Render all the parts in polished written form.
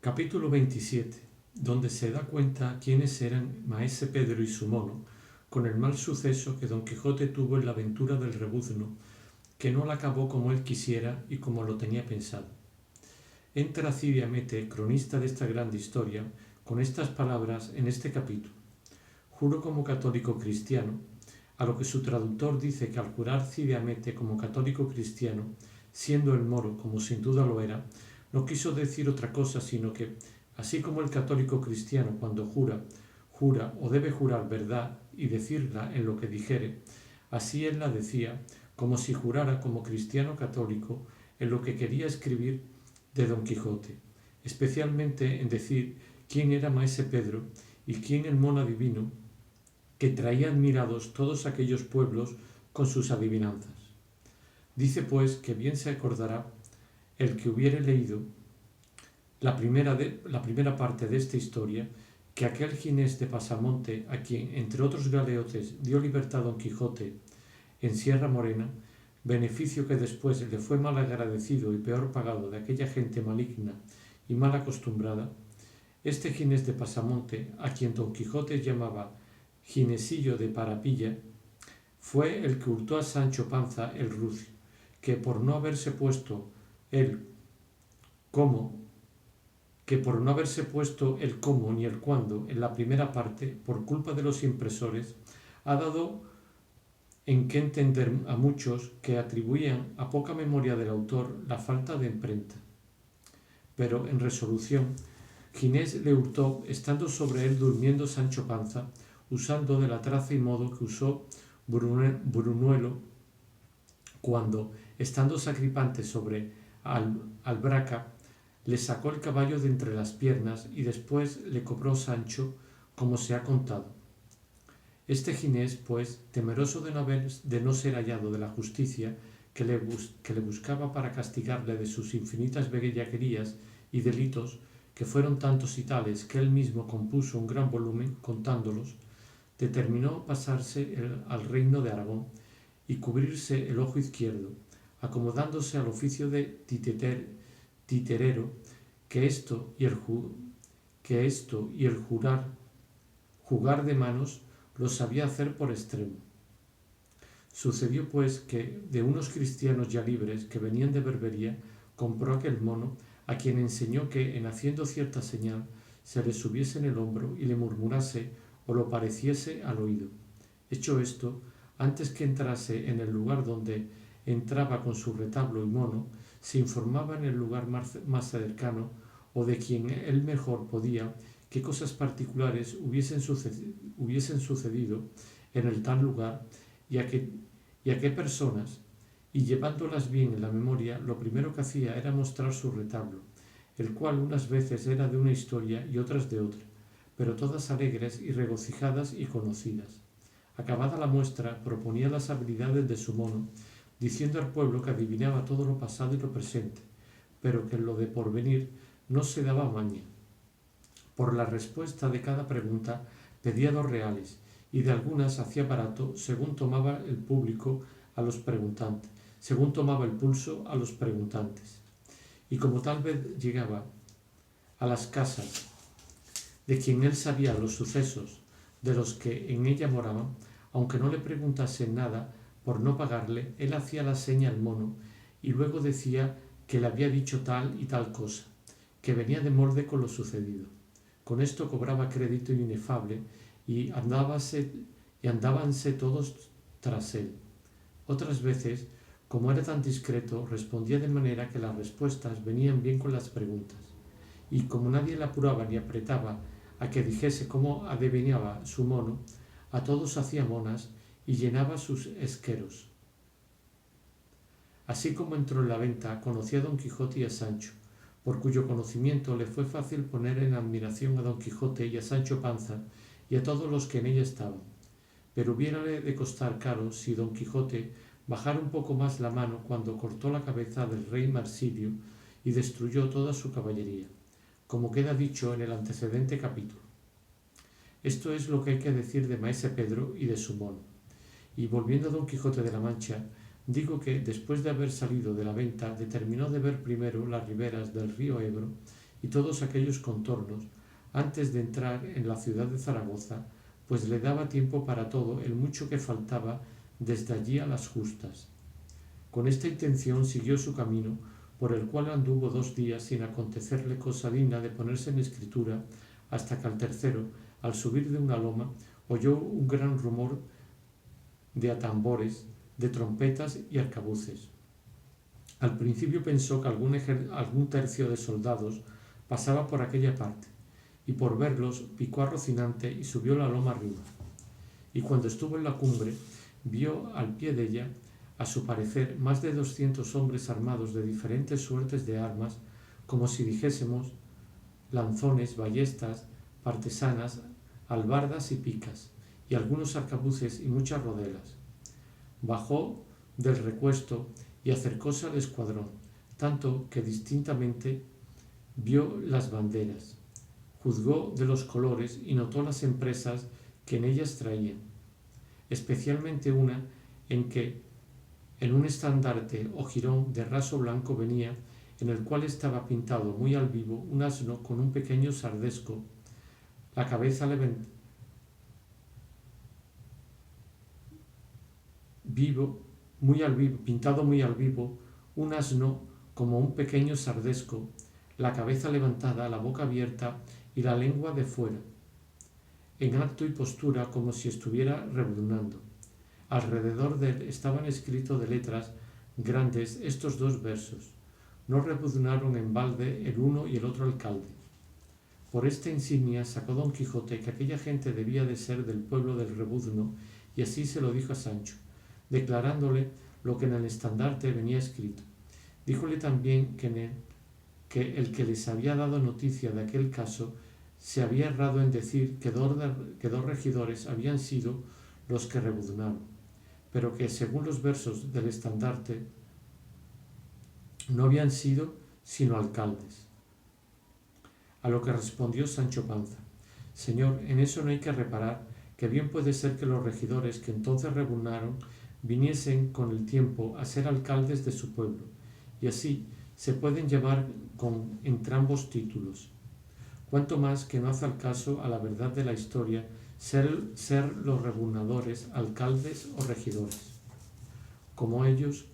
Capítulo 27, donde se da cuenta quiénes eran Maese Pedro y su mono, con el mal suceso que Don Quijote tuvo en la aventura del rebuzno, que no la acabó como él quisiera y como lo tenía pensado. Entra Cide Hamete, cronista de esta grande historia, con estas palabras en este capítulo: juro como católico cristiano, a lo que su traductor dice que al jurar Cide Hamete como católico cristiano, siendo el moro, como sin duda lo era, no quiso decir otra cosa sino que, así como el católico cristiano cuando jura o debe jurar verdad y decirla en lo que dijere, así él la decía, como si jurara como cristiano católico en lo que quería escribir de Don Quijote, especialmente en decir quién era Maese Pedro y quién el mono adivino que traía admirados todos aquellos pueblos con sus adivinanzas. Dice pues que bien se acordará el que hubiere leído la primera parte de esta historia, que aquel Ginés de Pasamonte, a quien, entre otros galeotes, dio libertad Don Quijote en Sierra Morena, beneficio que después le fue mal agradecido y peor pagado de aquella gente maligna y mal acostumbrada, este Ginés de Pasamonte, a quien Don Quijote llamaba Ginesillo de Parapilla, fue el que hurtó a Sancho Panza el rucio, que por no haberse puesto el cómo ni el cuándo en la primera parte, por culpa de los impresores, ha dado en qué entender a muchos que atribuían a poca memoria del autor la falta de imprenta. Pero, en resolución, Ginés le hurtó, estando sobre él durmiendo Sancho Panza, usando de la traza y modo que usó Brunuelo cuando, estando Sacripante sobre Albraca, le sacó el caballo de entre las piernas y después le cobró Sancho, como se ha contado. Este Ginés, pues, temeroso de no ser hallado de la justicia que le buscaba para castigarle de sus infinitas bellaquerías y delitos, que fueron tantos y tales que él mismo compuso un gran volumen contándolos, determinó pasarse al reino de Aragón y cubrirse el ojo izquierdo, acomodándose al oficio de titerero, que esto y el jugar de manos lo sabía hacer por extremo. Sucedió pues que de unos cristianos ya libres que venían de Berbería compró aquel mono, a quien enseñó que en haciendo cierta señal se le subiese en el hombro y le murmurase o lo pareciese al oído. Hecho esto, antes que entrase en el lugar donde entraba con su retablo y mono, se informaba en el lugar más cercano o de quien él mejor podía qué cosas particulares hubiesen sucedido en el tal lugar y a qué personas, y llevándolas bien en la memoria, lo primero que hacía era mostrar su retablo, el cual unas veces era de una historia y otras de otra, pero todas alegres y regocijadas y conocidas. Acabada la muestra, proponía las habilidades de su mono, diciendo al pueblo que adivinaba todo lo pasado y lo presente, pero que en lo de porvenir no se daba maña. Por la respuesta de cada pregunta pedía 2 reales, y de algunas hacía barato según tomaba el pulso a los preguntantes. Y como tal vez llegaba a las casas de quien él sabía los sucesos de los que en ella moraban, aunque no le preguntasen nada, por no pagarle, él hacía la seña al mono y luego decía que le había dicho tal y tal cosa, que venía de molde con lo sucedido. Con esto cobraba crédito inefable y andábanse todos tras él. Otras veces, como era tan discreto, respondía de manera que las respuestas venían bien con las preguntas, y como nadie le apuraba ni apretaba a que dijese cómo adivinaba su mono, a todos hacía monas y llenaba sus esqueros. Así como entró en la venta, conocía a Don Quijote y a Sancho, por cuyo conocimiento le fue fácil poner en admiración a Don Quijote y a Sancho Panza y a todos los que en ella estaban. Pero hubiérale de costar caro si Don Quijote bajara un poco más la mano cuando cortó la cabeza del rey Marsilio y destruyó toda su caballería, como queda dicho en el antecedente capítulo. Esto es lo que hay que decir de Maese Pedro y de su mono. Y volviendo a Don Quijote de la Mancha, digo que, después de haber salido de la venta, determinó de ver primero las riberas del río Ebro y todos aquellos contornos antes de entrar en la ciudad de Zaragoza, pues le daba tiempo para todo el mucho que faltaba desde allí a las justas. Con esta intención siguió su camino, por el cual anduvo 2 días sin acontecerle cosa digna de ponerse en escritura, hasta que al tercero, al subir de una loma, oyó un gran rumor de atambores, de trompetas y arcabuces. Al principio pensó que algún tercio de soldados pasaba por aquella parte, y por verlos picó a Rocinante y subió la loma arriba. Y cuando estuvo en la cumbre, vio al pie de ella, a su parecer, más de 200 hombres armados de diferentes suertes de armas, como si dijésemos lanzones, ballestas, partesanas, albardas y picas, y algunos arcabuces y muchas rodelas. Bajó del recuesto y acercóse al escuadrón, tanto que distintamente vio las banderas, juzgó de los colores y notó las empresas que en ellas traían, especialmente una en que en un estandarte o jirón de raso blanco venía, en el cual estaba pintado muy al vivo un asno con un pequeño sardesco, la cabeza pintado muy al vivo, un asno como un pequeño sardesco, la cabeza levantada, la boca abierta y la lengua de fuera, en acto y postura como si estuviera rebuznando. Alrededor de él estaban escritos de letras grandes estos 2 versos: no rebuznaron en balde el uno y el otro alcalde. Por esta insignia sacó Don Quijote que aquella gente debía de ser del pueblo del rebuzno, y así se lo dijo a Sancho, declarándole lo que en el estandarte venía escrito. Díjole también que el que les había dado noticia de aquel caso se había errado en decir que 2 regidores habían sido los que rebuznaron, pero que según los versos del estandarte no habían sido sino alcaldes. A lo que respondió Sancho Panza: Señor, en eso no hay que reparar, que bien puede ser que los regidores que entonces rebuznaron viniesen con el tiempo a ser alcaldes de su pueblo, y así se pueden llevar con entrambos títulos. Cuanto más que no hace al caso a la verdad de la historia ser los rebuznadores alcaldes o regidores, como ellos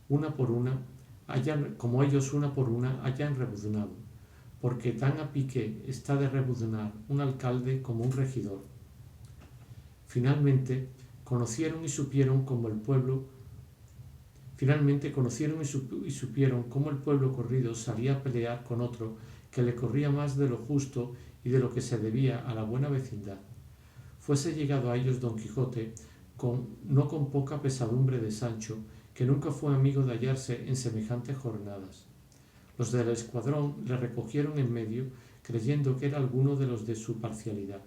una por una hayan rebuznado, porque tan a pique está de rebuznar un alcalde como un regidor. Finalmente conocieron y supieron cómo el pueblo corrido salía a pelear con otro que le corría más de lo justo y de lo que se debía a la buena vecindad. Fuese llegado a ellos Don Quijote no con poca pesadumbre de Sancho, que nunca fue amigo de hallarse en semejantes jornadas. Los del escuadrón le recogieron en medio, creyendo que era alguno de los de su parcialidad.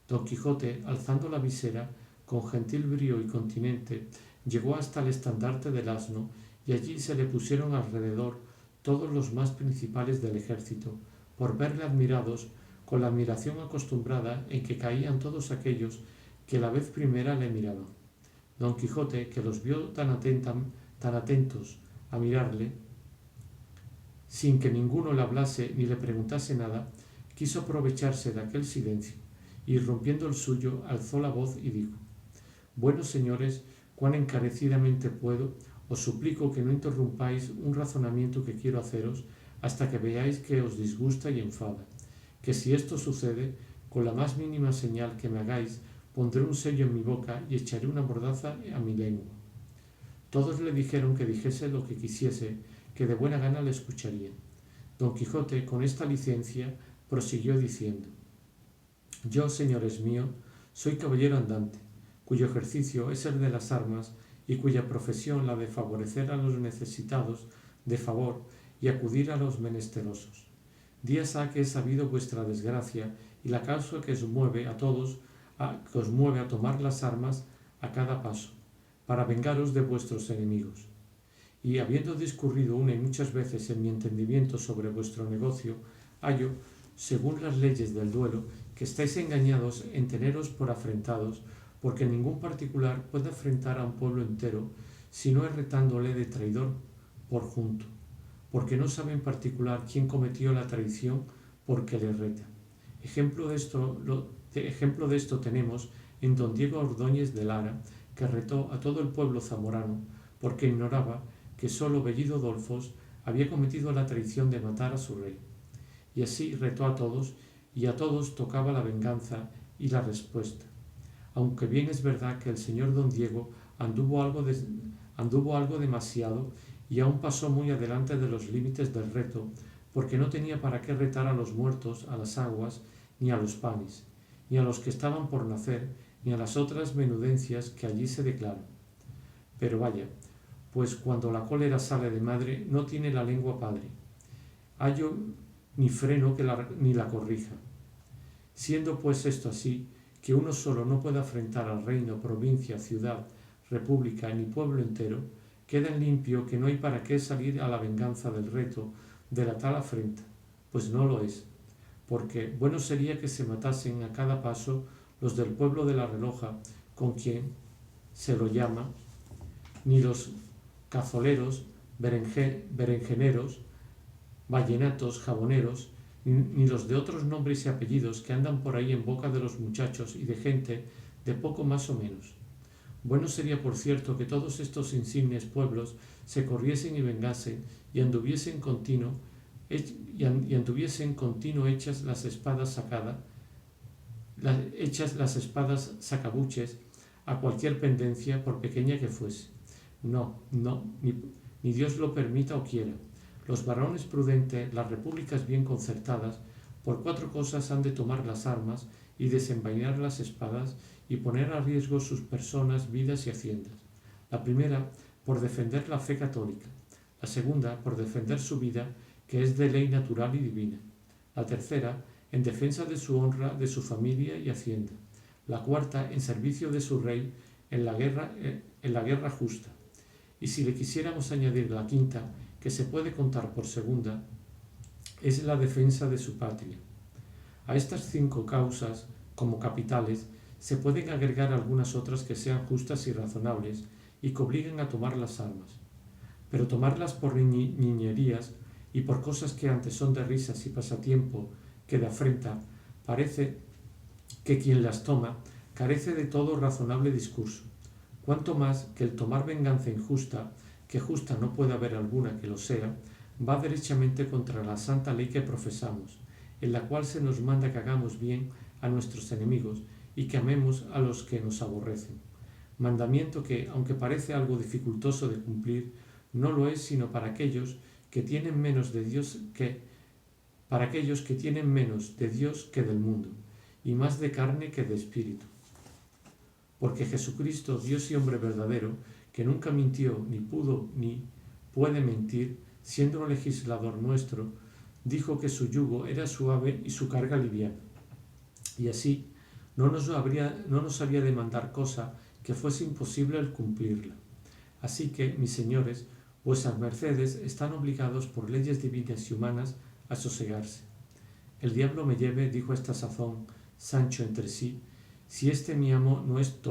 Don Quijote, alzando la visera, con gentil brío y continente, llegó hasta el estandarte del asno, y allí se le pusieron alrededor todos los más principales del ejército, por verle admirados, con la admiración acostumbrada en que caían todos aquellos que la vez primera le miraban. Don Quijote, que los vio tan atentos a mirarle, sin que ninguno le hablase ni le preguntase nada, quiso aprovecharse de aquel silencio, y rompiendo el suyo, alzó la voz y dijo: Buenos señores, cuán encarecidamente puedo, os suplico que no interrumpáis un razonamiento que quiero haceros, hasta que veáis que os disgusta y enfada, que si esto sucede, con la más mínima señal que me hagáis, pondré un sello en mi boca y echaré una mordaza a mi lengua. Todos le dijeron que dijese lo que quisiese, que de buena gana le escucharían. Don Quijote, con esta licencia, prosiguió diciendo: Yo, señores míos, soy caballero andante, cuyo ejercicio es el de las armas y cuya profesión la de favorecer a los necesitados de favor y acudir a los menesterosos. Días ha que he sabido vuestra desgracia y la causa que os mueve a tomar las armas a cada paso, para vengaros de vuestros enemigos. Y habiendo discurrido una y muchas veces en mi entendimiento sobre vuestro negocio, hallo, según las leyes del duelo, que estáis engañados en teneros por afrentados, porque ningún particular puede afrentar a un pueblo entero, sino retándole de traidor por junto, porque no sabe en particular quién cometió la traición porque le reta. Ejemplo de esto tenemos en don Diego Ordóñez de Lara, que retó a todo el pueblo zamorano porque ignoraba que sólo Bellido Dolfos había cometido la traición de matar a su rey. Y así retó a todos, y a todos tocaba la venganza y la respuesta. Aunque bien es verdad que el señor don Diego anduvo algo demasiado y aún pasó muy adelante de los límites del reto, porque no tenía para qué retar a los muertos, a las aguas, ni a los panes, ni a los que estaban por nacer, ni a las otras menudencias que allí se declaran. Pero vaya, pues cuando la cólera sale de madre no tiene la lengua padre, hallo ni freno ni la corrija. Siendo pues esto así, que uno solo no puede afrentar al reino, provincia, ciudad, república ni pueblo entero, queda en limpio que no hay para qué salir a la venganza del reto de la tal afrenta, pues no lo es, porque bueno sería que se matasen a cada paso los del pueblo de la Reloja, con quien se lo llama, ni los cazoleros, berenjeneros, vallenatos, jaboneros, ni los de otros nombres y apellidos que andan por ahí en boca de los muchachos y de gente de poco más o menos. Bueno sería, por cierto, que todos estos insignes pueblos se corriesen y vengasen y anduviesen continuo hechas las espadas sacabuches a cualquier pendencia, por pequeña que fuese. No, ni Dios lo permita o quiera. Los varones prudentes, las repúblicas bien concertadas, por 4 cosas han de tomar las armas y desenvainar las espadas y poner a riesgo sus personas, vidas y haciendas. La primera, por defender la fe católica. La segunda, por defender su vida, que es de ley natural y divina. La tercera, en defensa de su honra, de su familia y hacienda. La cuarta, en servicio de su rey, en la guerra justa. Y si le quisiéramos añadir la quinta, que se puede contar por segunda, es la defensa de su patria. A estas 5 causas, como capitales, se pueden agregar algunas otras que sean justas y razonables y que obliguen a tomar las armas. Pero tomarlas por niñerías y por cosas que antes son de risas y pasatiempo que de afrenta, parece que quien las toma carece de todo razonable discurso, cuanto más que el tomar venganza injusta, que justa no puede haber alguna que lo sea, va derechamente contra la santa ley que profesamos, en la cual se nos manda que hagamos bien a nuestros enemigos y que amemos a los que nos aborrecen. Mandamiento que, aunque parece algo dificultoso de cumplir, no lo es sino para aquellos que tienen menos de Dios que del mundo, y más de carne que de espíritu. Porque Jesucristo, Dios y hombre verdadero, que nunca mintió, ni pudo, ni puede mentir, siendo un legislador nuestro, dijo que su yugo era suave y su carga liviana. Y así no nos había de mandar cosa que fuese imposible el cumplirla. Así que, mis señores, vuestras mercedes están obligados por leyes divinas y humanas a sosegarse. El diablo me lleve, dijo a esta sazón Sancho entre sí, si este mi amo no es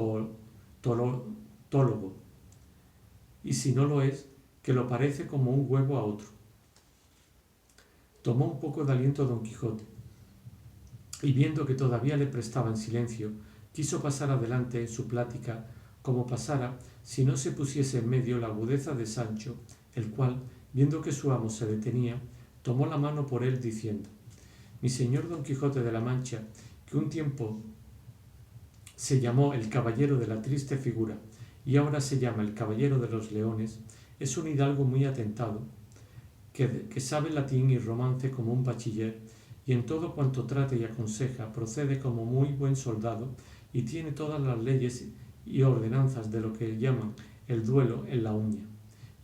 tólogo, y si no lo es, que lo parece como un huevo a otro. Tomó un poco de aliento don Quijote, y viendo que todavía le prestaban silencio, quiso pasar adelante en su plática, como pasara si no se pusiese en medio la agudeza de Sancho, el cual, viendo que su amo se detenía, tomó la mano por él, diciendo: mi señor don Quijote de la Mancha, que un tiempo se llamó el caballero de la triste figura y ahora se llama el caballero de los leones, es un hidalgo muy atentado, que sabe latín y romance como un bachiller, y en todo cuanto trata y aconseja procede como muy buen soldado, y tiene todas las leyes y ordenanzas de lo que llaman el duelo en la uña.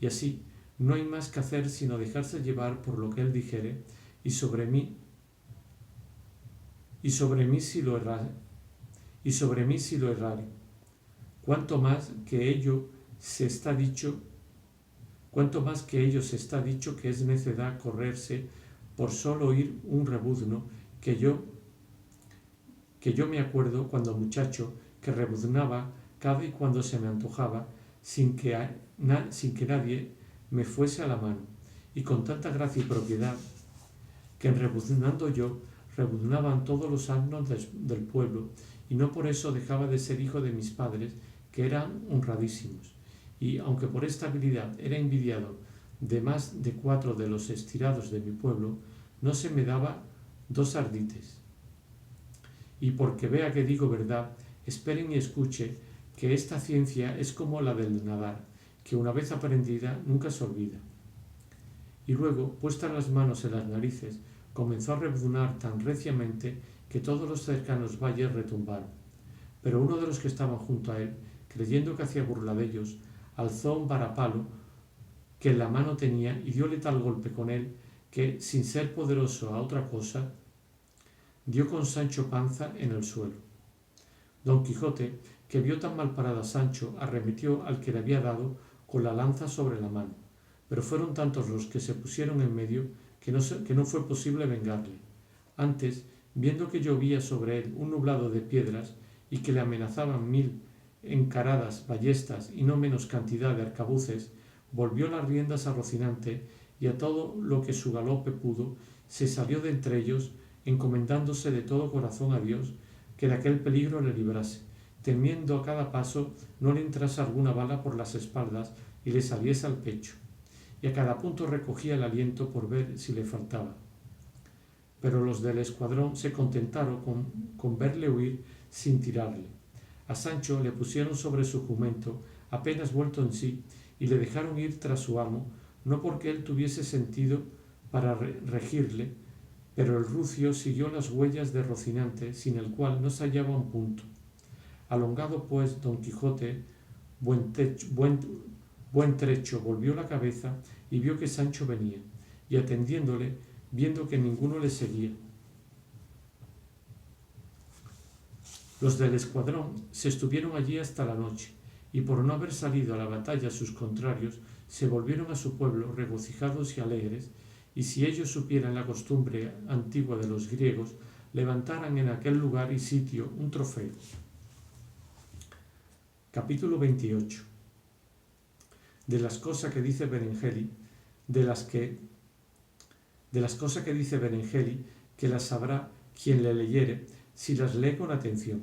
Y así no hay más que hacer sino dejarse llevar por lo que él dijere, y sobre mí si lo errare. Cuanto más que ello se está dicho que es necedad correrse por solo oír un rebuzno, que yo me acuerdo cuando muchacho que rebuznaba cada y cuando se me antojaba, sin que nadie me fuese a la mano, y con tanta gracia y propiedad, que en rebuznando yo, rebuznaban todos los asnos del pueblo, y no por eso dejaba de ser hijo de mis padres, que eran honradísimos. Y aunque por esta habilidad era envidiado de más de 4 de los estirados de mi pueblo, no se me daba 2 ardites. Y porque vea que digo verdad, esperen y escuche que esta ciencia es como la del nadar, que una vez aprendida nunca se olvida. Y luego, puestas las manos en las narices, comenzó a rebuznar tan reciamente que todos los cercanos valles retumbaron. Pero uno de los que estaban junto a él, creyendo que hacía burla de ellos, alzó un varapalo que en la mano tenía y dióle tal golpe con él que, sin ser poderoso a otra cosa, dio con Sancho panza en el suelo. Don Quijote, que vio tan mal parada a Sancho, arremetió al que le había dado con la lanza sobre la mano, pero fueron tantos los que se pusieron en medio que no fue posible vengarle. Antes, viendo que llovía sobre él un nublado de piedras y que le amenazaban 1000 encaradas ballestas y no menos cantidad de arcabuces, volvió las riendas a Rocinante y a todo lo que su galope pudo, se salió de entre ellos, encomendándose de todo corazón a Dios, que de aquel peligro le librase, temiendo a cada paso no le entrase alguna bala por las espaldas y le saliese al pecho, y a cada punto recogía el aliento por ver si le faltaba. Pero los del escuadrón se contentaron con verle huir sin tirarle. A Sancho le pusieron sobre su jumento, apenas vuelto en sí, y le dejaron ir tras su amo, no porque él tuviese sentido para regirle, pero el rucio siguió las huellas de Rocinante, sin el cual no se hallaba un punto. Alongado pues Don Quijote buen trecho volvió la cabeza y vio que Sancho venía, y atendiéndole, viendo que ninguno le seguía. Los del escuadrón se estuvieron allí hasta la noche, y por no haber salido a la batalla sus contrarios, se volvieron a su pueblo regocijados y alegres, y si ellos supieran la costumbre antigua de los griegos, levantaran en aquel lugar y sitio un trofeo. Capítulo 28. De las cosas que dice Berengeli, que las sabrá quien le leyere, si las lee con atención.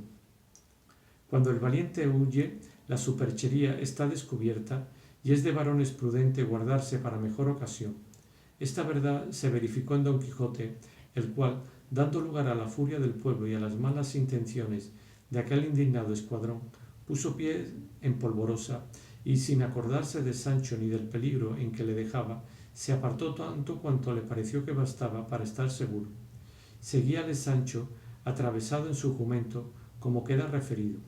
Cuando el valiente huye, la superchería está descubierta, y es de varones prudente guardarse para mejor ocasión. Esta verdad se verificó en Don Quijote, el cual, dando lugar a la furia del pueblo y a las malas intenciones de aquel indignado escuadrón, puso pie en polvorosa, y sin acordarse de Sancho ni del peligro en que le dejaba, se apartó tanto cuanto le pareció que bastaba para estar seguro. Seguíale Sancho, atravesado en su jumento, como queda referido.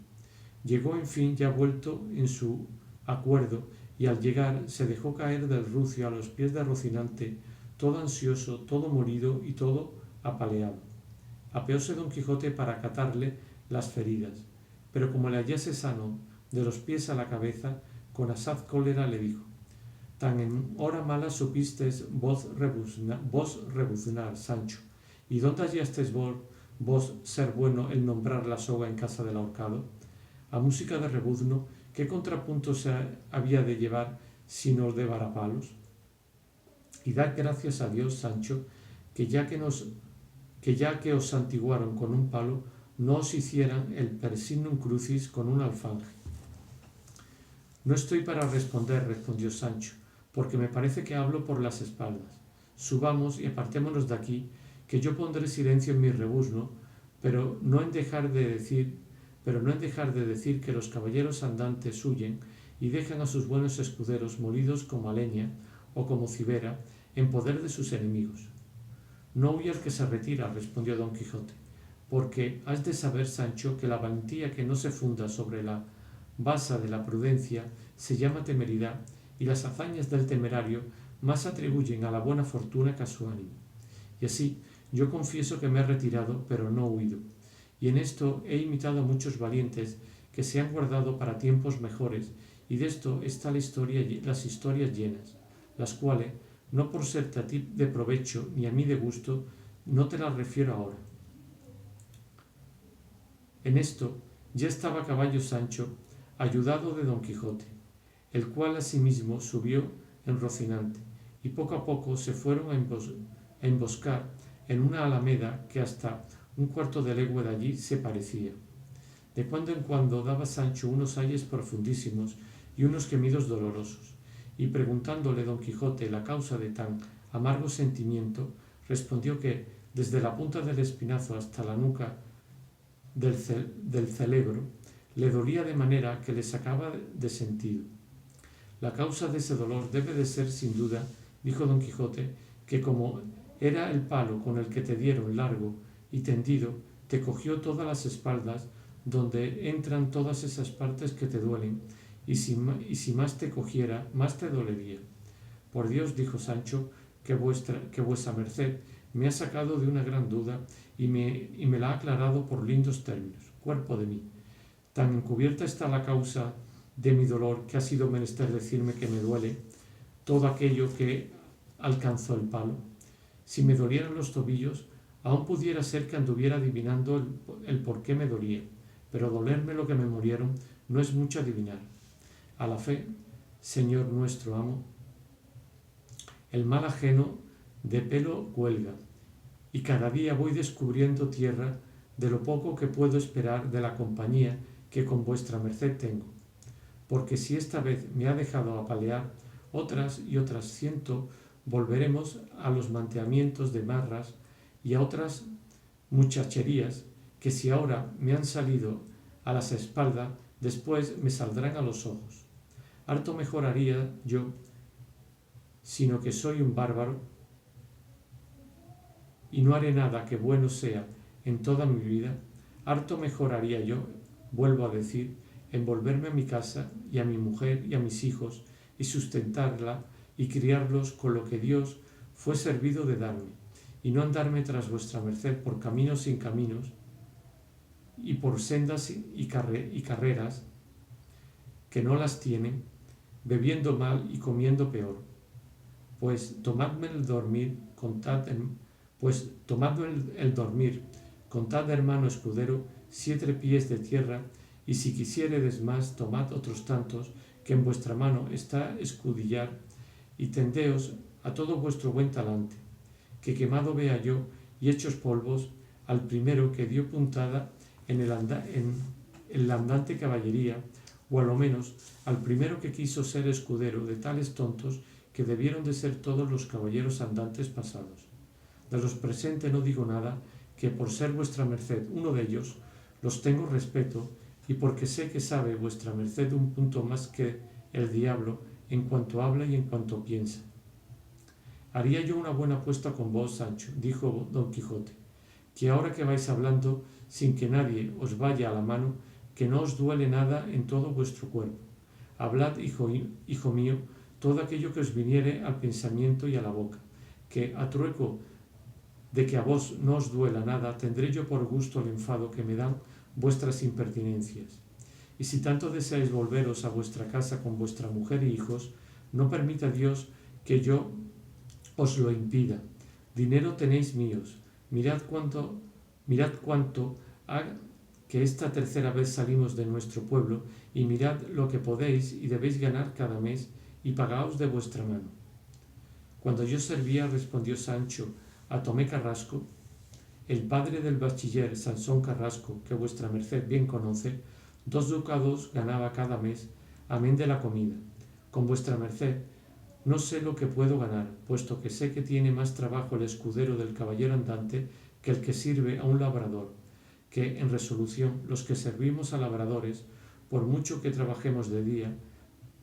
Llegó en fin ya vuelto en su acuerdo, y al llegar se dejó caer del rucio a los pies de Rocinante, todo ansioso, todo molido y todo apaleado. Apeóse Don Quijote para acatarle las feridas, pero como le hallase sano de los pies a la cabeza, con asaz cólera le dijo: tan en hora mala supistes vos rebuznar, Sancho, ¿y dónde hallasteis vos ser bueno el nombrar la soga en casa del ahorcado? A música de rebuzno, ¿qué contrapunto se había de llevar sino el de varapalos? Y dad gracias a Dios, Sancho, que ya que os santiguaron con un palo, no os hicieran el per signum crucis con un alfanje. No estoy para responder, respondió Sancho, porque me parece que hablo por las espaldas. Subamos y apartémonos de aquí, que yo pondré silencio en mi rebuzno, pero no en dejar de decir que los caballeros andantes huyen y dejan a sus buenos escuderos molidos como a leña o como cibera en poder de sus enemigos. No huya el que se retira, respondió Don Quijote, porque has de saber, Sancho, que la valentía que no se funda sobre la base de la prudencia se llama temeridad, y las hazañas del temerario más atribuyen a la buena fortuna que a su ánimo. Y así, yo confieso que me he retirado, pero no huido, y en esto he imitado a muchos valientes que se han guardado para tiempos mejores, y de esto están las historias llenas, las cuales, no por serte a ti de provecho ni a mí de gusto, no te las refiero ahora. En esto ya estaba a caballo Sancho, ayudado de Don Quijote, el cual asimismo subió en Rocinante, y poco a poco se fueron a emboscar en una alameda que hasta un cuarto de legua de allí se parecía. De cuando en cuando daba Sancho unos ayes profundísimos y unos gemidos dolorosos, y preguntándole don Quijote la causa de tan amargo sentimiento, respondió que desde la punta del espinazo hasta la nuca del cerebro le dolía de manera que le sacaba de sentido. La causa de ese dolor debe de ser, sin duda, dijo don Quijote, que como era el palo con el que te dieron largo y tendido, te cogió todas las espaldas, donde entran todas esas partes que te duelen, y si más te cogiera, más te dolería. Por Dios, dijo Sancho, que vuesa merced me ha sacado de una gran duda y me la ha aclarado por lindos términos. Cuerpo de mí, tan encubierta está la causa de mi dolor que ha sido menester decirme que me duele todo aquello que alcanzó el palo. Si me dolieran los tobillos, aún pudiera ser que anduviera adivinando el por qué me dolía, pero dolerme lo que me murieron no es mucho adivinar. A la fe, Señor nuestro amo, el mal ajeno de pelo cuelga, y cada día voy descubriendo tierra de lo poco que puedo esperar de la compañía que con vuestra merced tengo, porque si esta vez me ha dejado apalear, otras y otras 100 volveremos a los manteamientos de marras y a otras muchacherías que si ahora me han salido a las espaldas, después me saldrán a los ojos. Harto mejor haría yo, sino que soy un bárbaro y no haré nada que bueno sea en toda mi vida, harto mejor haría yo, vuelvo a decir, en volverme a mi casa y a mi mujer y a mis hijos y sustentarla y criarlos con lo que Dios fue servido de darme, y no andarme tras vuestra merced por caminos sin caminos y por sendas y carreras que no las tienen, bebiendo mal y comiendo peor. Pues tomadme el dormir, contad hermano escudero 7 pies de tierra, y si quisiéredes más, tomad otros tantos, que en vuestra mano está escudillar, y tendeos a todo vuestro buen talante, que quemado vea yo y hechos polvos al primero que dio puntada en la andante caballería, o a lo menos al primero que quiso ser escudero de tales tontos que debieron de ser todos los caballeros andantes pasados. De los presentes no digo nada, que por ser vuestra merced uno de ellos, los tengo respeto, y porque sé que sabe vuestra merced un punto más que el diablo en cuanto habla y en cuanto piensa. Haría yo una buena apuesta con vos, Sancho, dijo don Quijote, que ahora que vais hablando sin que nadie os vaya a la mano, que no os duele nada en todo vuestro cuerpo. Hablad, hijo mío, todo aquello que os viniere al pensamiento y a la boca, que a trueco de que a vos no os duela nada, tendré yo por gusto el enfado que me dan vuestras impertinencias. Y si tanto deseáis volveros a vuestra casa con vuestra mujer y hijos, no permita Dios que yo os lo impida. Dinero tenéis míos. Mirad cuánto ha que esta tercera vez salimos de nuestro pueblo, y mirad lo que podéis y debéis ganar cada mes, y pagaos de vuestra mano. Cuando yo servía, respondió Sancho, a Tomé Carrasco, el padre del bachiller Sansón Carrasco, que vuestra merced bien conoce, 2 ducados ganaba cada mes, amén de la comida. Con vuestra merced no sé lo que puedo ganar, puesto que sé que tiene más trabajo el escudero del caballero andante que el que sirve a un labrador, que, en resolución, los que servimos a labradores, por mucho que trabajemos de día,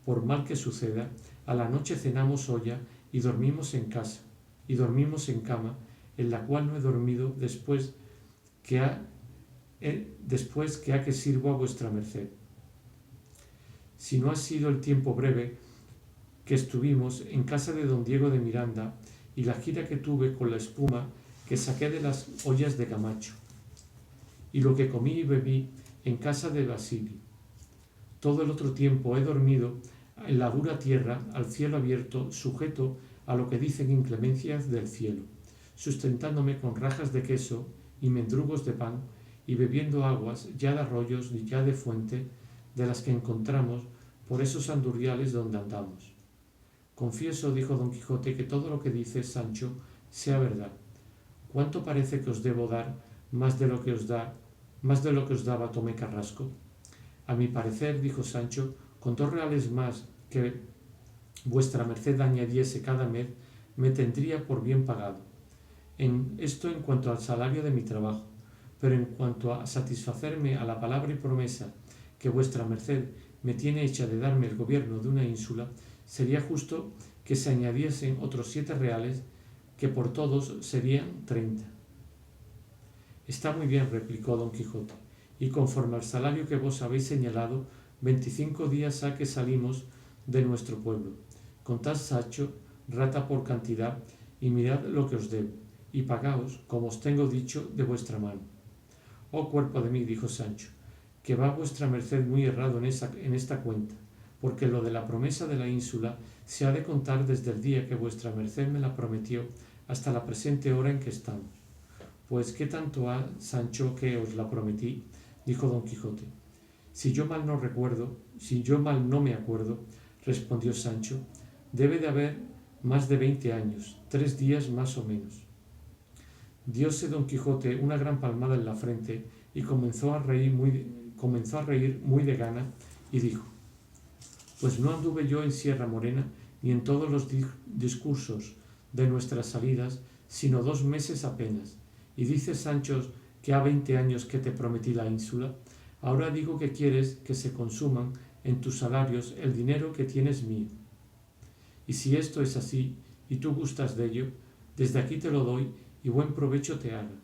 por mal que suceda, a la noche cenamos olla y dormimos en casa, y dormimos en cama, en la cual no he dormido después que a que sirvo a vuestra merced. Si no ha sido el tiempo breve que estuvimos en casa de don Diego de Miranda y la gira que tuve con la espuma que saqué de las ollas de Camacho, y lo que comí y bebí en casa de Basilio. Todo el otro tiempo he dormido en la dura tierra, al cielo abierto, sujeto a lo que dicen inclemencias del cielo, sustentándome con rajas de queso y mendrugos de pan, y bebiendo aguas ya de arroyos y ya de fuente, de las que encontramos por esos andurriales donde andamos. Confieso, dijo don Quijote, que todo lo que dices, Sancho, sea verdad. ¿Cuánto parece que os debo dar más de lo que os daba Tomé Carrasco? A mi parecer, dijo Sancho, con 2 reales más que vuestra merced añadiese cada mes, me tendría por bien pagado. Esto en cuanto al salario de mi trabajo, pero en cuanto a satisfacerme a la palabra y promesa que vuestra merced me tiene hecha de darme el gobierno de una ínsula, sería justo que se añadiesen otros 7 reales, que por todos serían 30. Está muy bien, replicó don Quijote, y conforme al salario que vos habéis señalado, 25 días ha que salimos de nuestro pueblo. Contad, Sancho, rata por cantidad, y mirad lo que os debo, y pagaos, como os tengo dicho, de vuestra mano. Oh cuerpo de mí, dijo Sancho, que va vuestra merced muy errado en esta cuenta, porque lo de la promesa de la ínsula se ha de contar desde el día que vuestra merced me la prometió hasta la presente hora en que estamos. Pues qué tanto ha, Sancho, que os la prometí, dijo don Quijote. Si yo mal no me acuerdo, respondió Sancho, debe de haber más de 20 años, 3 días más o menos. Dióse don Quijote una gran palmada en la frente y comenzó a reír muy de gana y dijo: pues no anduve yo en Sierra Morena ni en todos los discursos de nuestras salidas, sino 2 meses apenas. Y dices, Sancho, que ha 20 años que te prometí la ínsula. Ahora digo que quieres que se consuman en tus salarios el dinero que tienes mío. Y si esto es así, y tú gustas de ello, desde aquí te lo doy y buen provecho te haga,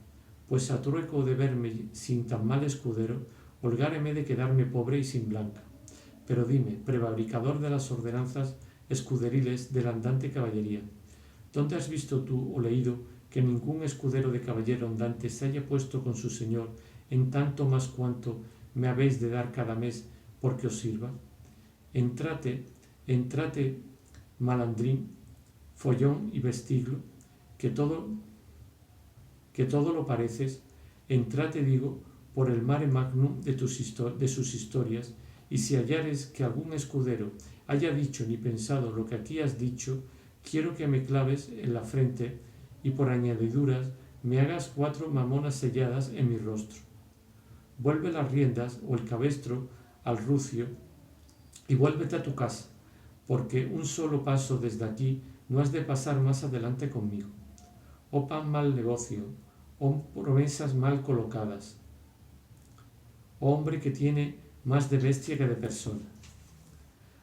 pues a trueco de verme sin tan mal escudero, holgáreme de quedarme pobre y sin blanca. Pero dime, prevaricador de las ordenanzas escuderiles de la andante caballería, ¿dónde has visto tú o leído que ningún escudero de caballero andante se haya puesto con su señor en tanto más cuanto me habéis de dar cada mes porque os sirva? Entrate, malandrín, follón y vestiglo, que todo lo pareces, entrate, digo, por el mare magnum de sus historias, y si hallares que algún escudero haya dicho ni pensado lo que aquí has dicho, quiero que me claves en la frente y por añadiduras me hagas 4 mamonas selladas en mi rostro. Vuelve las riendas o el cabestro al rucio y vuélvete a tu casa, porque un solo paso desde aquí no has de pasar más adelante conmigo. Oh pan mal negocio, oh promesas mal colocadas, oh hombre que tiene más de bestia que de persona.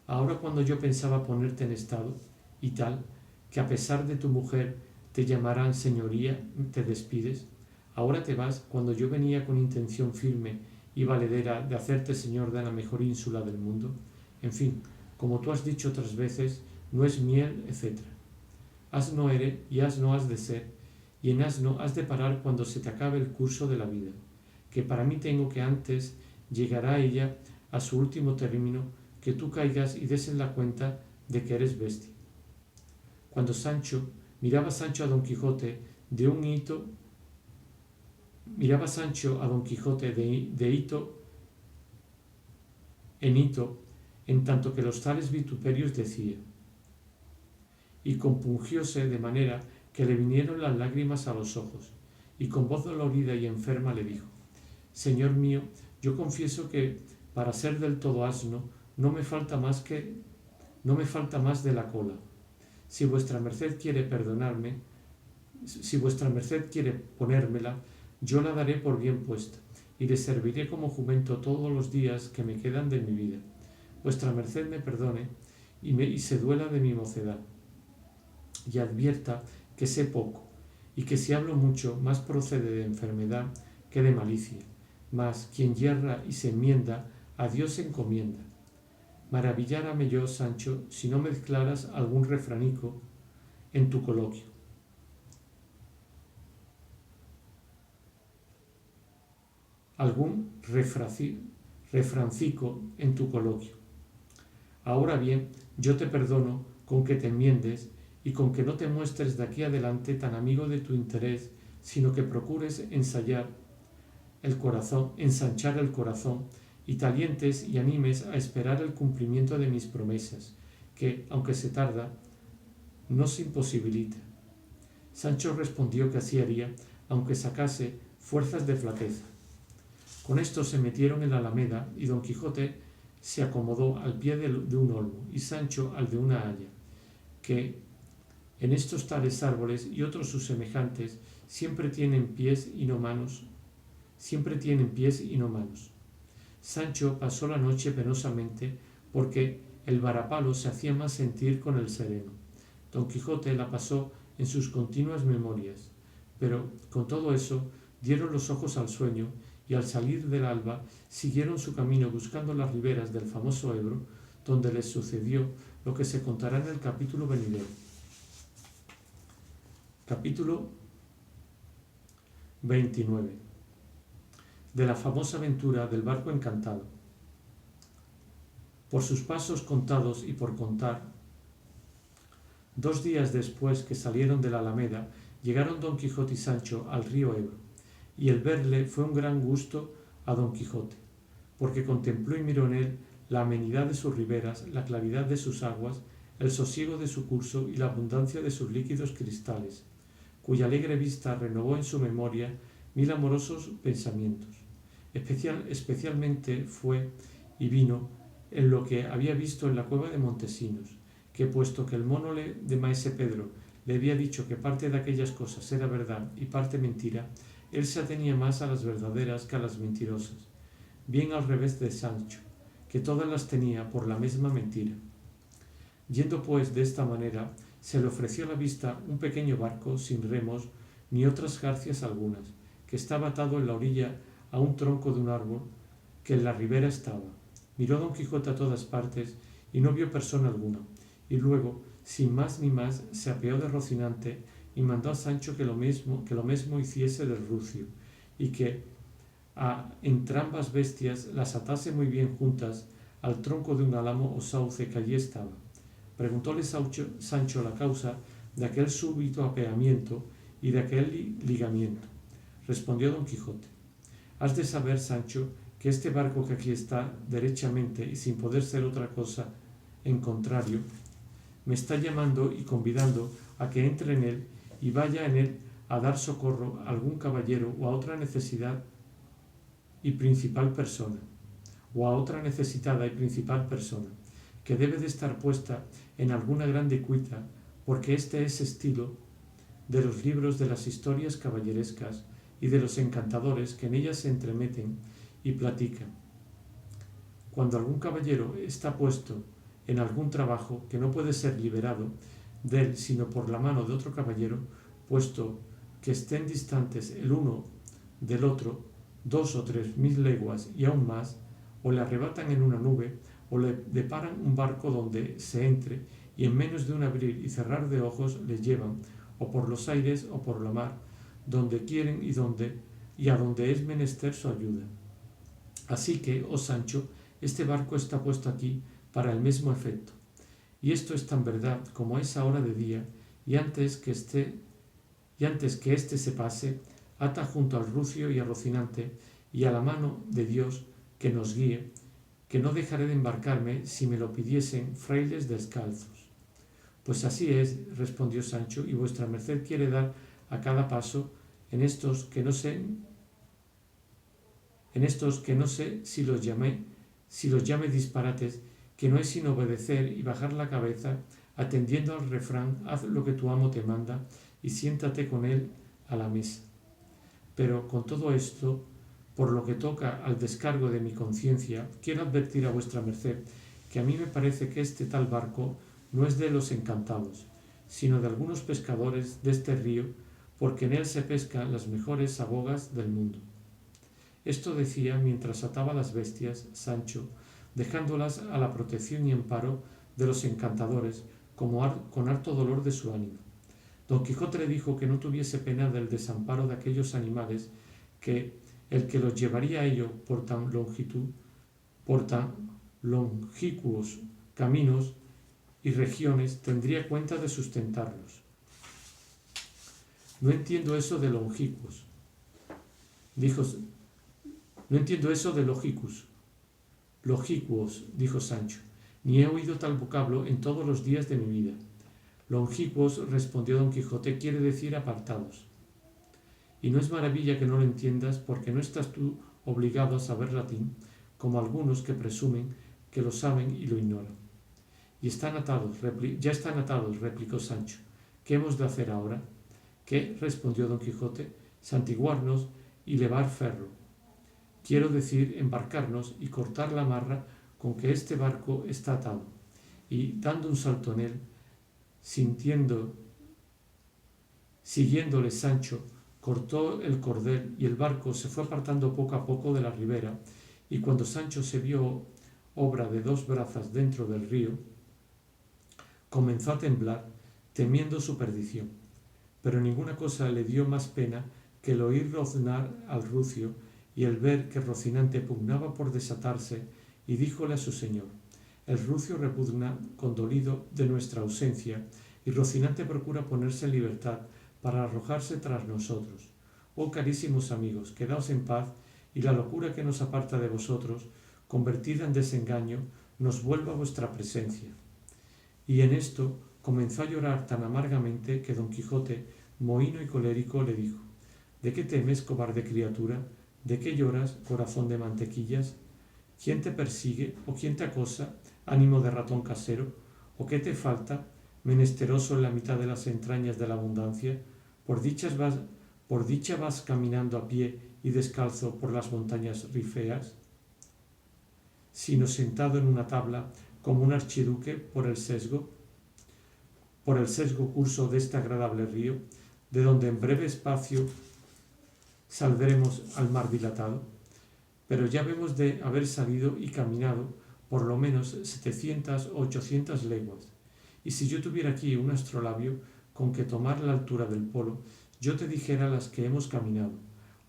Ahora cuando yo pensaba ponerte en estado, y tal, que a pesar de tu mujer te llamarán señoría, te despides. Ahora te vas cuando yo venía con intención firme y valedera de hacerte señor de la mejor ínsula del mundo. En fin, como tú has dicho otras veces, no es miel, etc. Asno eres y asno has de ser, y en asno has de parar cuando se te acabe el curso de la vida, que para mí tengo que antes llegará ella a su último término, que tú caigas y des en la cuenta de que eres bestia. Miraba Sancho a Don Quijote de hito en hito, en tanto que los tales vituperios decía, y compungióse de manera que le vinieron las lágrimas a los ojos, y con voz dolorida y enferma le dijo: Señor mío, yo confieso que para ser del todo asno no me falta más de la cola. Si vuestra merced quiere ponérmela, yo la daré por bien puesta, y le serviré como jumento todos los días que me quedan de mi vida. Vuestra merced me perdone y se duela de mi mocedad, y advierta que sé poco, y que si hablo mucho, más procede de enfermedad que de malicia. Mas quien yerra y se enmienda, a Dios se encomienda. Maravillárame yo, Sancho, si no mezclaras algún refranico en tu coloquio. Refrancico en tu coloquio. Ahora bien, yo te perdono con que te enmiendes y con que no te muestres de aquí adelante tan amigo de tu interés, sino que procures ensanchar el corazón, y te alientes y animes a esperar el cumplimiento de mis promesas, que, aunque se tarda, no se imposibilita. Sancho respondió que así haría, aunque sacase fuerzas de flaqueza. Con esto se metieron en la alameda y Don Quijote se acomodó al pie de un olmo y Sancho al de una haya, que en estos tales árboles y otros sus semejantes siempre tienen pies y no manos. Sancho pasó la noche penosamente porque el varapalo se hacía más sentir con el sereno. Don Quijote la pasó en sus continuas memorias, pero con todo eso dieron los ojos al sueño y al salir del alba siguieron su camino buscando las riberas del famoso Ebro, donde les sucedió lo que se contará en el capítulo venidero. Capítulo 29. De la famosa aventura del barco encantado. Por sus pasos contados y por contar, 2 días después que salieron de la Alameda, llegaron Don Quijote y Sancho al río Ebro, y el verle fue un gran gusto a Don Quijote, porque contempló y miró en él la amenidad de sus riberas, la claridad de sus aguas, el sosiego de su curso y la abundancia de sus líquidos cristales, cuya alegre vista renovó en su memoria 1000 amorosos pensamientos. Especialmente fue y vino en lo que había visto en la cueva de Montesinos, que puesto que el mono de Maese Pedro le había dicho que parte de aquellas cosas era verdad y parte mentira, él se atenía más a las verdaderas que a las mentirosas, bien al revés de Sancho, que todas las tenía por la misma mentira. Yendo pues de esta manera, se le ofreció a la vista un pequeño barco sin remos ni otras garcias algunas, que estaba atado en la orilla a un tronco de un árbol que en la ribera estaba. Miró Don Quijote a todas partes y no vio persona alguna, y luego, sin más ni más, se apeó de Rocinante y mandó a Sancho que lo mismo hiciese del rucio, y que a entrambas bestias las atase muy bien juntas al tronco de un álamo o sauce que allí estaba. Preguntóle Sancho la causa de aquel súbito apeamiento y de aquel ligamiento. Respondió Don Quijote: has de saber, Sancho, que este barco que aquí está derechamente y sin poder ser otra cosa en contrario, me está llamando y convidando a que entre en él y vaya en él a dar socorro a algún caballero o a otra necesidad y principal persona, o a otra necesitada y principal persona, que debe de estar puesta en alguna grande cuita, porque este es estilo de los libros de las historias caballerescas y de los encantadores que en ellas se entremeten y platican. Cuando algún caballero está puesto en algún trabajo que no puede ser liberado de él sino por la mano de otro caballero, puesto que estén distantes el uno del otro 2 o 3 mil leguas y aún más, o le arrebatan en una nube, o le deparan un barco donde se entre, y en menos de un abrir y cerrar de ojos le llevan, o por los aires o por la mar, donde quieren y a donde es menester su ayuda. Así que, oh Sancho, este barco está puesto aquí para el mismo efecto. Y esto es tan verdad como es ahora de día, y antes que éste se pase, ata junto al rucio y a Rocinante y a la mano de Dios que nos guíe, que no dejaré de embarcarme si me lo pidiesen frailes descalzos. Pues así es, respondió Sancho, y vuestra merced quiere dar a cada paso en estos que no sé si los llame disparates, que no es sino obedecer y bajar la cabeza, atendiendo al refrán: haz lo que tu amo te manda y siéntate con él a la mesa. Pero con todo esto, por lo que toca al descargo de mi conciencia, quiero advertir a vuestra merced que a mí me parece que este tal barco no es de los encantados, sino de algunos pescadores de este río, porque en él se pescan las mejores sabogas del mundo. Esto decía mientras ataba las bestias Sancho, dejándolas a la protección y amparo de los encantadores, con harto dolor de su ánima. Don Quijote le dijo que no tuviese pena del desamparo de aquellos animales, que el que los llevaría a ello por tan longicuos caminos y regiones tendría cuenta de sustentarlos. No entiendo eso de longicus, dijo Sancho, ni he oído tal vocablo en todos los días de mi vida. Longínquos, respondió Don Quijote, quiere decir apartados. Y no es maravilla que no lo entiendas, porque no estás tú obligado a saber latín, como algunos que presumen que lo saben y lo ignoran. Ya están atados, replicó Sancho. ¿Qué hemos de hacer ahora? ¿Qué? Respondió Don Quijote. Santiguarnos y levar ferro. Quiero decir, embarcarnos y cortar la amarra con que este barco está atado. Y dando un salto en él, siguiéndole Sancho, cortó el cordel y el barco se fue apartando poco a poco de la ribera, y cuando Sancho se vio obra de 2 brazas dentro del río, comenzó a temblar, temiendo su perdición. Pero ninguna cosa le dio más pena que el oír roznar al rucio y el ver que Rocinante pugnaba por desatarse, y díjole a su señor: el rucio repugna condolido de nuestra ausencia, y Rocinante procura ponerse en libertad para arrojarse tras nosotros. Oh carísimos amigos, quedaos en paz, y la locura que nos aparta de vosotros, convertida en desengaño, nos vuelva a vuestra presencia. Y en esto comenzó a llorar tan amargamente que Don Quijote, mohíno y colérico, le dijo: ¿de qué temes, cobarde criatura? ¿De qué lloras, corazón de mantequillas? ¿Quién te persigue o quién te acosa, ánimo de ratón casero? ¿O qué te falta, menesteroso en la mitad de las entrañas de la abundancia? Por dicha vas caminando a pie y descalzo por las montañas rifeas, sino sentado en una tabla como un archiduque por el sesgo curso de este agradable río, de donde en breve espacio saldremos al mar dilatado. Pero ya hemos de haber salido y caminado por lo menos 700 o 800 leguas, y si yo tuviera aquí un astrolabio con que tomar la altura del polo, yo te dijera las que hemos caminado,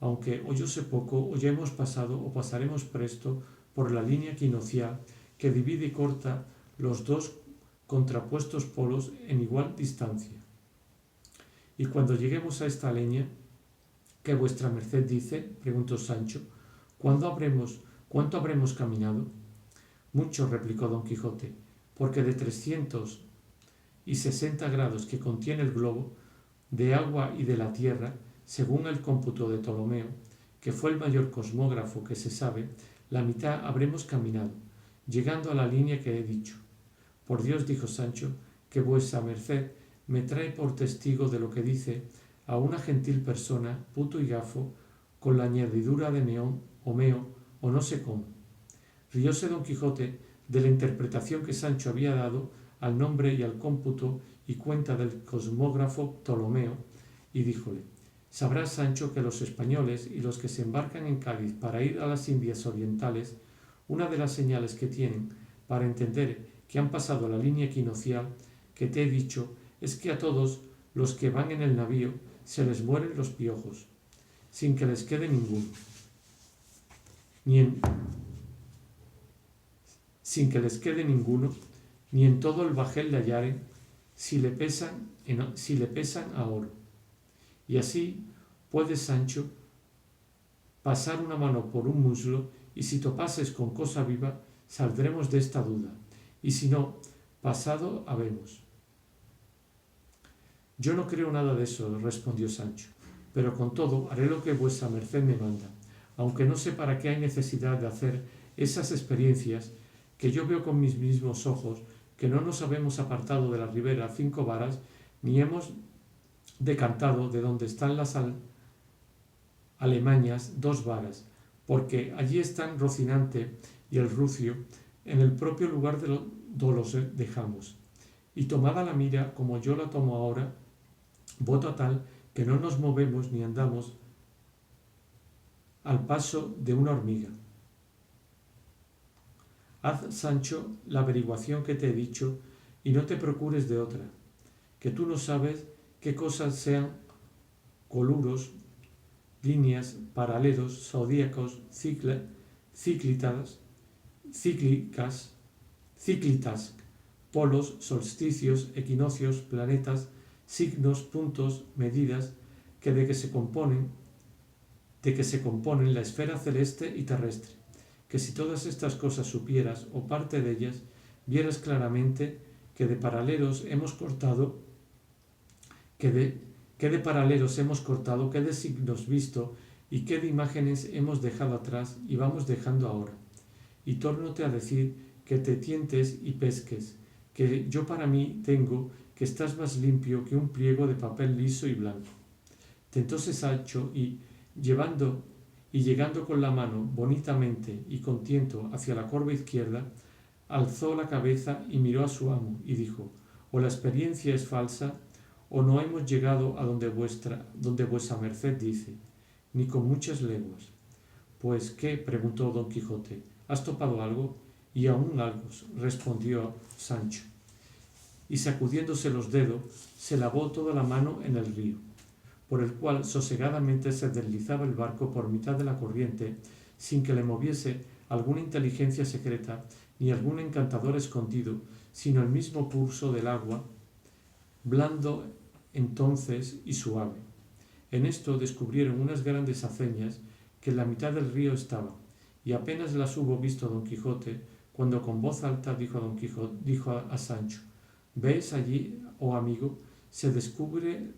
aunque o yo sé poco, o ya hemos pasado o pasaremos presto por la línea equinocial que divide y corta los 2 contrapuestos polos en igual distancia. Y cuando lleguemos a esta leña, ¿qué vuestra merced dice?, preguntó Sancho. ¿Cuánto habremos caminado? Mucho, replicó Don Quijote, porque de 360 grados que contiene el globo, de agua y de la tierra, según el cómputo de Ptolomeo, que fue el mayor cosmógrafo que se sabe, la mitad habremos caminado, llegando a la línea que he dicho. Por Dios, dijo Sancho, que vuesa merced me trae por testigo de lo que dice a una gentil persona, puto y gafo, con la añadidura de meón o meo o no sé cómo. Rióse Don Quijote de la interpretación que Sancho había dado al nombre y al cómputo y cuenta del cosmógrafo Ptolomeo, y díjole: sabrás, Sancho, que los españoles y los que se embarcan en Cádiz para ir a las Indias orientales, una de las señales que tienen para entender que han pasado la línea equinocial que te he dicho es que a todos los que van en el navío se les mueren los piojos, sin que les quede ninguno, ni en todo el bajel le hallaren, si le pesan a oro. Y así puedes, Sancho, pasar una mano por un muslo, y si topases con cosa viva, saldremos de esta duda, y si no, pasado habemos. Yo no creo nada de eso, respondió Sancho, pero con todo haré lo que vuesa merced me manda, aunque no sé para qué hay necesidad de hacer esas experiencias, que yo veo con mis mismos ojos que no nos habemos apartado de la ribera 5 varas, ni hemos decantado de donde están las alemañas 2 varas, porque allí están Rocinante y el rucio en el propio lugar de los dejamos. Y tomada la mira, como yo la tomo ahora, voto a tal que no nos movemos ni andamos al paso de una hormiga. Haz, Sancho, la averiguación que te he dicho, y no te procures de otra, que tú no sabes qué cosas sean coluros, líneas, paralelos, zodíacos, cíclicas, polos, solsticios, equinoccios, planetas, signos, puntos, medidas, de que se componen la esfera celeste y terrestre, que si todas estas cosas supieras, o parte de ellas, vieras claramente que de paralelos hemos cortado qué de paralelos hemos cortado, qué de signos visto y qué de imágenes hemos dejado atrás y vamos dejando ahora. Y tórnote a decir que te tientes y pesques, que yo para mí tengo que estás más limpio que un pliego de papel liso y blanco. Tentóse Sancho y llegando con la mano bonitamente y con tiento hacia la corva izquierda, alzó la cabeza y miró a su amo y dijo: o la experiencia es falsa, o no hemos llegado a donde vuesa merced dice, ni con muchas leguas. Pues, ¿qué? Preguntó don Quijote. ¿Has topado algo? Y aún algo, respondió Sancho. Y sacudiéndose los dedos, se lavó toda la mano en el río, por el cual sosegadamente se deslizaba el barco por mitad de la corriente, sin que le moviese alguna inteligencia secreta, ni algún encantador escondido, sino el mismo curso del agua, blando entonces y suave. En esto descubrieron unas grandes aceñas que en la mitad del río estaban, y apenas las hubo visto don Quijote, cuando con voz alta dijo a Sancho: ¿ves allí, oh amigo? Se descubre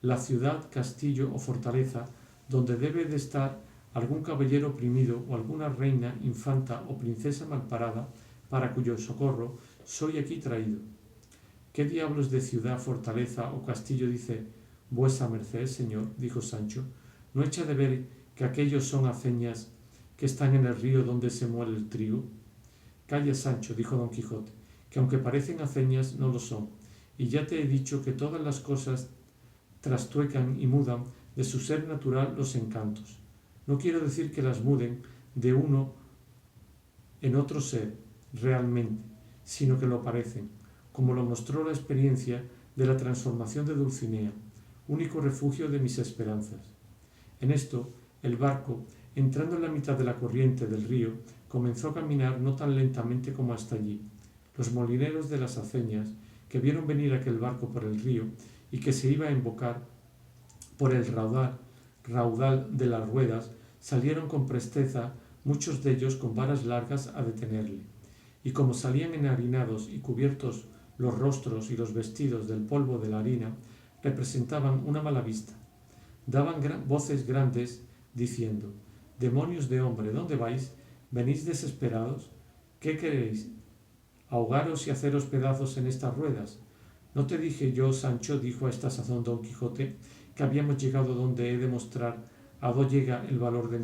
la ciudad, castillo o fortaleza donde debe de estar algún caballero oprimido o alguna reina, infanta o princesa malparada, para cuyo socorro soy aquí traído. ¿Qué diablos de ciudad, fortaleza o castillo dice vuesa merced, señor? Dijo Sancho. ¿No echa de ver que aquellos son aceñas que están en el río donde se muele el trigo? Calla, Sancho, dijo don Quijote, que aunque parecen aceñas, no lo son, y ya te he dicho que todas las cosas trastuecan y mudan de su ser natural los encantos. No quiero decir que las muden de uno en otro ser realmente, sino que lo parecen, como lo mostró la experiencia de la transformación de Dulcinea, único refugio de mis esperanzas. En esto, el barco, entrando en la mitad de la corriente del río, comenzó a caminar no tan lentamente como hasta allí. Los molineros de las aceñas, que vieron venir aquel barco por el río y que se iba a embocar por el raudal de las ruedas, salieron con presteza, muchos de ellos con varas largas, a detenerle. Y como salían enharinados y cubiertos los rostros y los vestidos del polvo de la harina, representaban una mala vista. Daban voces grandes, diciendo: demonios de hombre, ¿dónde vais? ¿Venís desesperados? ¿Qué queréis? ¿Ahogaros y haceros pedazos en estas ruedas? ¿No te dije yo, Sancho, dijo a esta sazón don Quijote, que habíamos llegado donde he de mostrar a dó llega el valor de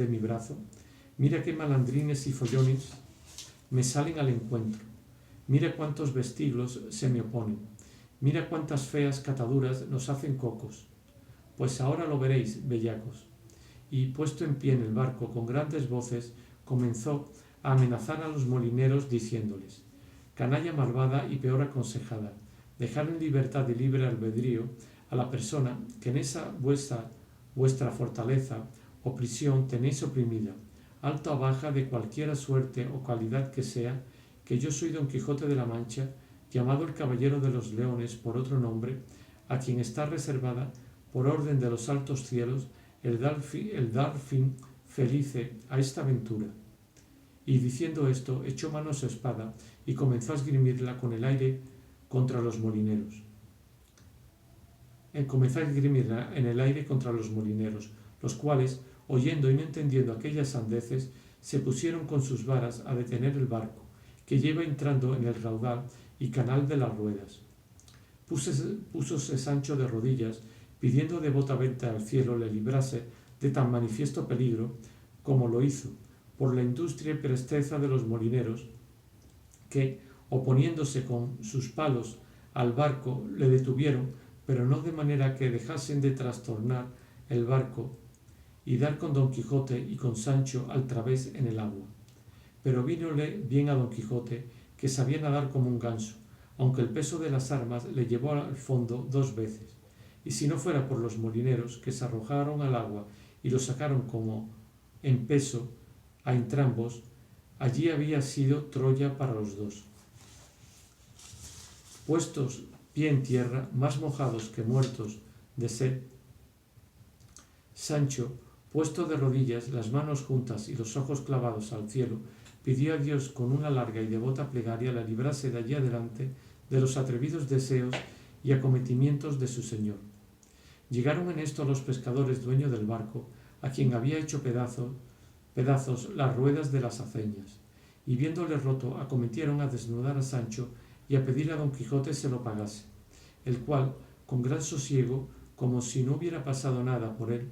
mi brazo? Mira qué malandrines y follones me salen al encuentro. Mira cuántos vestiglos se me oponen. Mira cuántas feas cataduras nos hacen cocos. Pues ahora lo veréis, bellacos. Y puesto en pie en el barco con grandes voces, comenzó a amenazar a los molineros diciéndoles: canalla malvada y peor aconsejada, dejad en libertad de libre albedrío a la persona que en esa vuestra fortaleza o prisión tenéis oprimida, alta o baja de cualquiera suerte o calidad que sea, que yo soy don Quijote de la Mancha, llamado el Caballero de los Leones por otro nombre, a quien está reservada, por orden de los altos cielos, el dar fin felice a esta aventura. Y diciendo esto, echó mano a su espada y comenzó a esgrimirla con el aire contra los molineros. Comenzó a esgrimirla en el aire contra los molineros, los cuales, oyendo y no entendiendo aquellas sandeces, se pusieron con sus varas a detener el barco, que lleva entrando en el raudal y canal de las ruedas. Púsose Sancho de rodillas, pidiendo devotamente al cielo le librase de tan manifiesto peligro, como lo hizo, por la industria y presteza de los molineros, que, oponiéndose con sus palos al barco, le detuvieron, pero no de manera que dejasen de trastornar el barco y dar con don Quijote y con Sancho al través en el agua. Pero vínole bien a don Quijote, que sabía nadar como un ganso, aunque el peso de las armas le llevó al fondo 2 veces, y si no fuera por los molineros, que se arrojaron al agua y lo sacaron como en peso a entrambos, allí había sido Troya para los dos. Puestos pie en tierra, más mojados que muertos de sed, Sancho, puesto de rodillas, las manos juntas y los ojos clavados al cielo, pidió a Dios con una larga y devota plegaria la librase de allí adelante de los atrevidos deseos y acometimientos de su señor. Llegaron en esto los pescadores dueños del barco, a quien había hecho pedazos las ruedas de las aceñas, y viéndole roto acometieron a desnudar a Sancho y a pedir a Don Quijote se lo pagase, el cual, con gran sosiego, como si no hubiera pasado nada por él,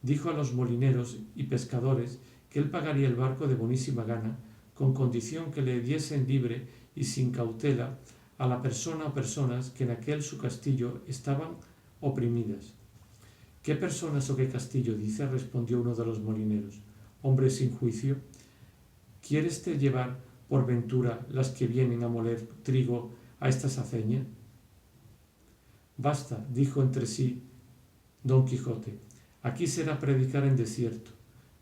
dijo a los molineros y pescadores que él pagaría el barco de bonísima gana, con condición que le diesen libre y sin cautela a la persona o personas que en aquel su castillo estaban oprimidas. ¿Qué personas o qué castillo dice? Respondió uno de los molineros. Hombre sin juicio, ¿quieres te llevar por ventura las que vienen a moler trigo a estas aceñas? Basta, dijo entre sí Don Quijote, aquí será predicar en desierto,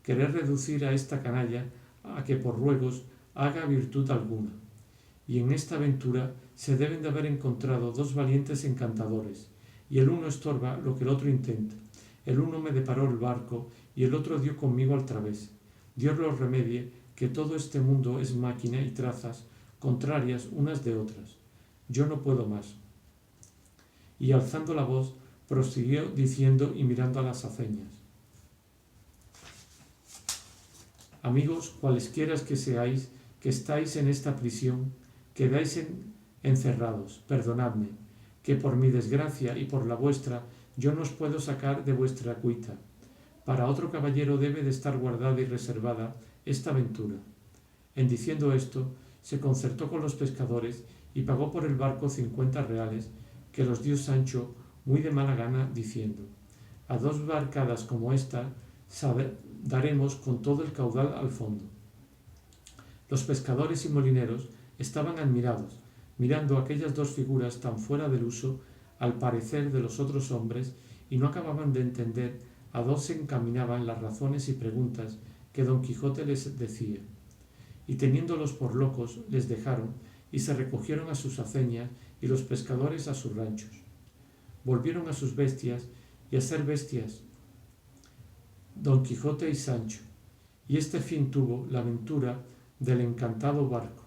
querer reducir a esta canalla a que por ruegos haga virtud alguna. Y en esta aventura se deben de haber encontrado dos valientes encantadores, y el uno estorba lo que el otro intenta. El uno me deparó el barco y el otro dio conmigo al través. Dios lo remedie, que todo este mundo es máquina y trazas contrarias unas de otras. Yo no puedo más. Y alzando la voz, prosiguió diciendo y mirando a las aceñas. Amigos, cualesquiera que seáis, que estáis en esta prisión, quedáis encerrados, perdonadme, que por mi desgracia y por la vuestra yo no os puedo sacar de vuestra cuita. Para otro caballero debe de estar guardada y reservada esta aventura. En diciendo esto, se concertó con los pescadores y pagó por el barco 50 reales, que los dio Sancho muy de mala gana, diciendo: a 2 barcadas como esta daremos con todo el caudal al fondo. Los pescadores y molineros estaban admirados, mirando aquellas dos figuras tan fuera del uso al parecer de los otros hombres, y no acababan de entender a dónde se encaminaban las razones y preguntas que Don Quijote les decía. Y teniéndolos por locos, les dejaron y se recogieron a sus aceñas y los pescadores a sus ranchos. Volvieron a sus bestias y a ser bestias Don Quijote y Sancho, y este fin tuvo la aventura del encantado barco.